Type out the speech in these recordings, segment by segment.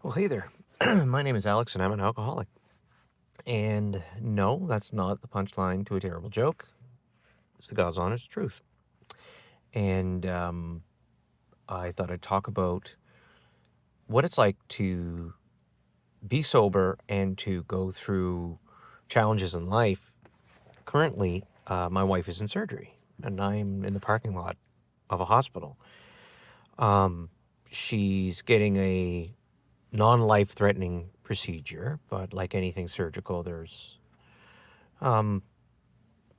Well, hey there. My name is Alex, and I'm an alcoholic. And no, that's not the punchline to a terrible joke. It's the God's honest truth. And I thought I'd talk about what it's like to be sober and to go through challenges in life. Currently, my wife is in surgery, and I'm in the parking lot of a hospital. She's getting a non-life threatening procedure, but like anything surgical, there's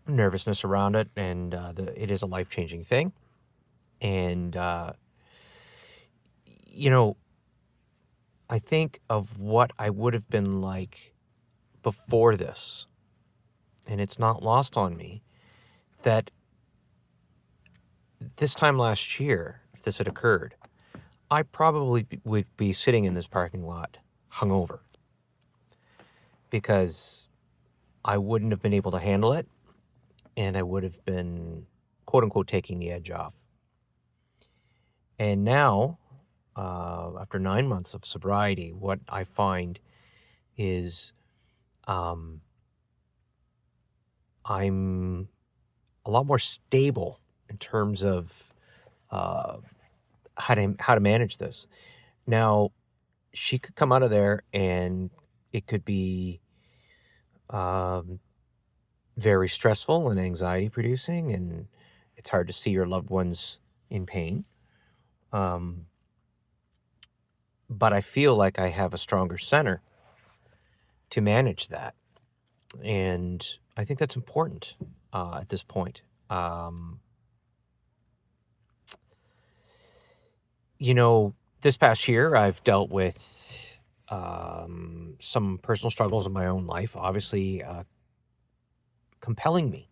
nervousness around it, and it is a life-changing thing. And you know, I think of what I would have been like before this, and it's not lost on me that this time last year, if this had occurred, I probably would be sitting in this parking lot hungover because I wouldn't have been able to handle it, and I would have been, quote unquote, taking the edge off. And now, after 9 months of sobriety, what I find is um, I'm a lot more stable in terms of uh, how to manage this. Now, she could come out of there, and it could be um, very stressful and anxiety producing, and it's hard to see your loved ones in pain. Um, but I feel like I have a stronger center to manage that. And I think that's important at this point. Um, this past year, I've dealt with some personal struggles in my own life, obviously compelling me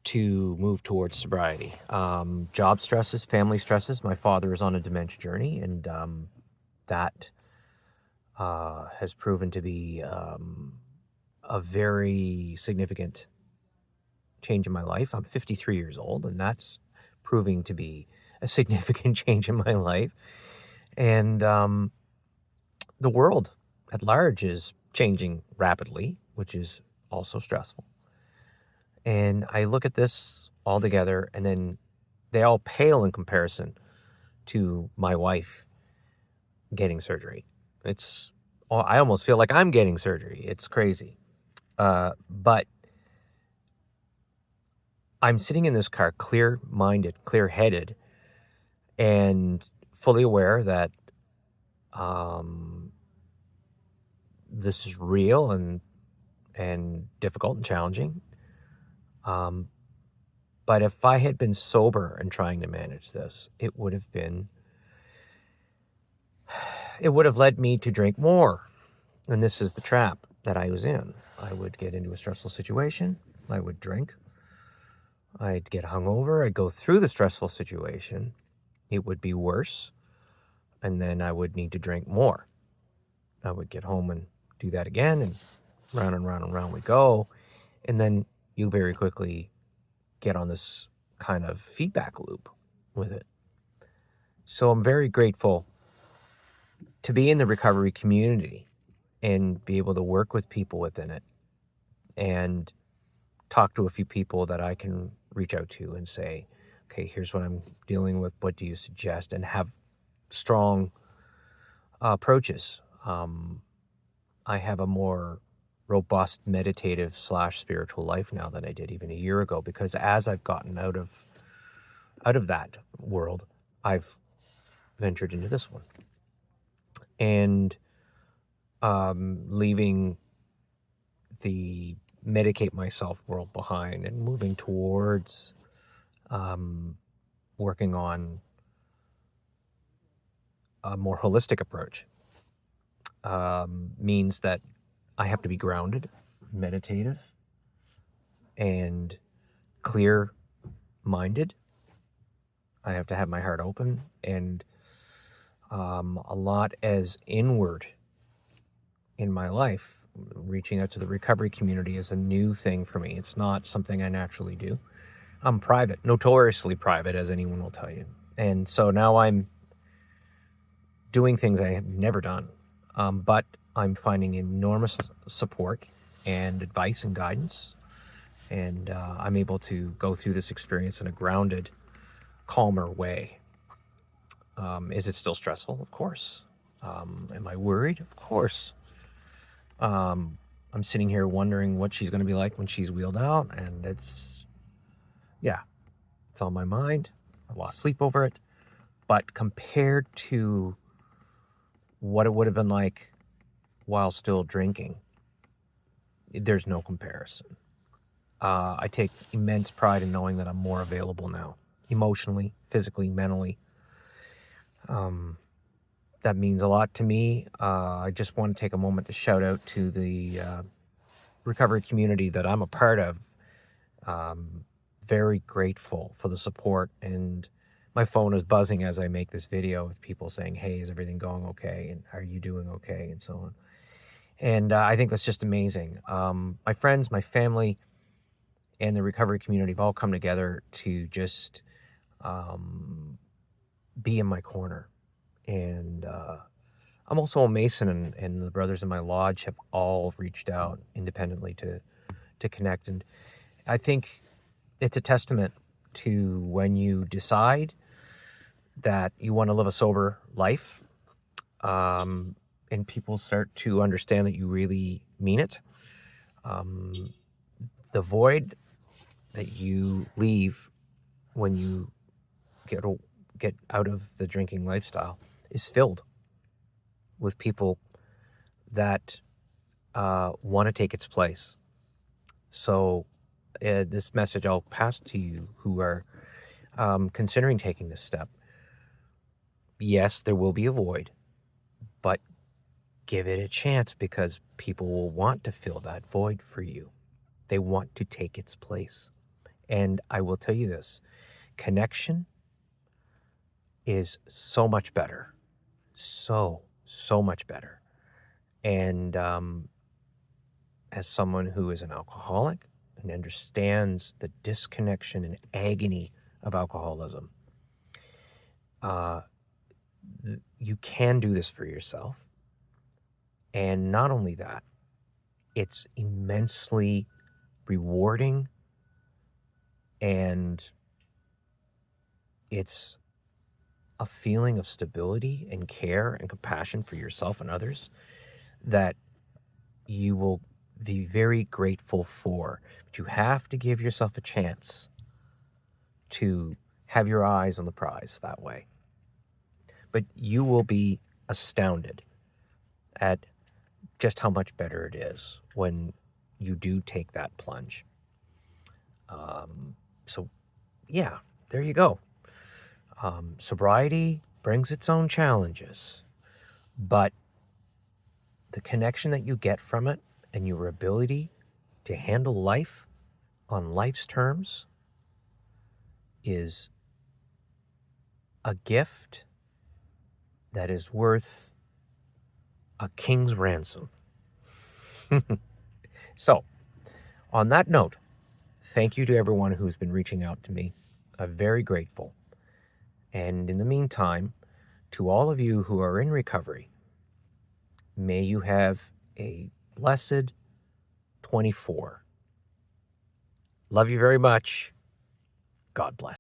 to move towards sobriety. Job stresses, family stresses. My father is on a dementia journey, and that has proven to be a very significant change in my life. I'm 53 years old, and that's proving to be a significant change in my life. And the world at large is changing rapidly, which is also stressful. And I look at this all together, and then they all pale in comparison to my wife getting surgery. I almost feel like I'm getting surgery. It's crazy. But I'm sitting in this car clear-minded, clear-headed, and fully aware that um, this is real and difficult and challenging. But if I had been sober and trying to manage this, it would have led me to drink more. And this is the trap that I was in. I would get into a stressful situation. I would drink. I'd get hungover. I'd go through the stressful situation. It would be worse. And then I would need to drink more. I would get home and do that again, and round and round and round we go. And then you very quickly get on this kind of feedback loop with it. So I'm very grateful to be in the recovery community and be able to work with people within it and talk to a few people that I can reach out to and say, okay, here's what I'm dealing with. What do you suggest? And have strong approaches. I have a more robust meditative / spiritual life now than I did even a year ago, because as I've gotten out of that world, I've ventured into this one. And leaving the medicate myself world behind and moving towards working on a more holistic approach means that I have to be grounded, meditative, and clear-minded. I have to have my heart open, and a lot as inward in my life. Reaching out to the recovery community is a new thing for me. It's not something I naturally do. I'm private, notoriously private, as anyone will tell you. And so now I'm doing things I have never done. But I'm finding enormous support and advice and guidance. And I'm able to go through this experience in a grounded, calmer way. Is it still stressful? Of course. Am I worried? Of course. I'm sitting here wondering what she's going to be like when she's wheeled out, and it's on my mind. I lost sleep over it. But compared to what it would have been like while still drinking, there's no comparison. I take immense pride in knowing that I'm more available now, emotionally, physically, mentally. That means a lot to me. I just want to take a moment to shout out to the recovery community that I'm a part of. Very grateful for the support, and my phone is buzzing as I make this video with people saying, hey, is everything going okay? And are you doing okay? And so on. And I think that's just amazing. My friends, my family, and the recovery community have all come together to just be in my corner. And I'm also a Mason, and the brothers in my lodge have all reached out independently to connect. And I think it's a testament to when you decide that you want to live a sober life, and people start to understand that you really mean it. The void that you leave when you get out of the drinking lifestyle is filled with people that want to take its place. So this message I'll pass to you who are considering taking this step. Yes, there will be a void, but give it a chance, because people will want to fill that void for you. They want to take its place. And I will tell you this, connection is so much better. So much better. And as someone who is an alcoholic and understands the disconnection and agony of alcoholism, you can do this for yourself. And not only that, it's immensely rewarding, and it's a feeling of stability and care and compassion for yourself and others that you will be very grateful for. But you have to give yourself a chance to have your eyes on the prize that way. But you will be astounded at just how much better it is when you do take that plunge. So yeah, there you go. Sobriety brings its own challenges, but the connection that you get from it and your ability to handle life on life's terms is a gift that is worth a king's ransom. So, on that note, thank you to everyone who's been reaching out to me. I'm very grateful. And in the meantime, to all of you who are in recovery, may you have a blessed 24. Love you very much. God bless.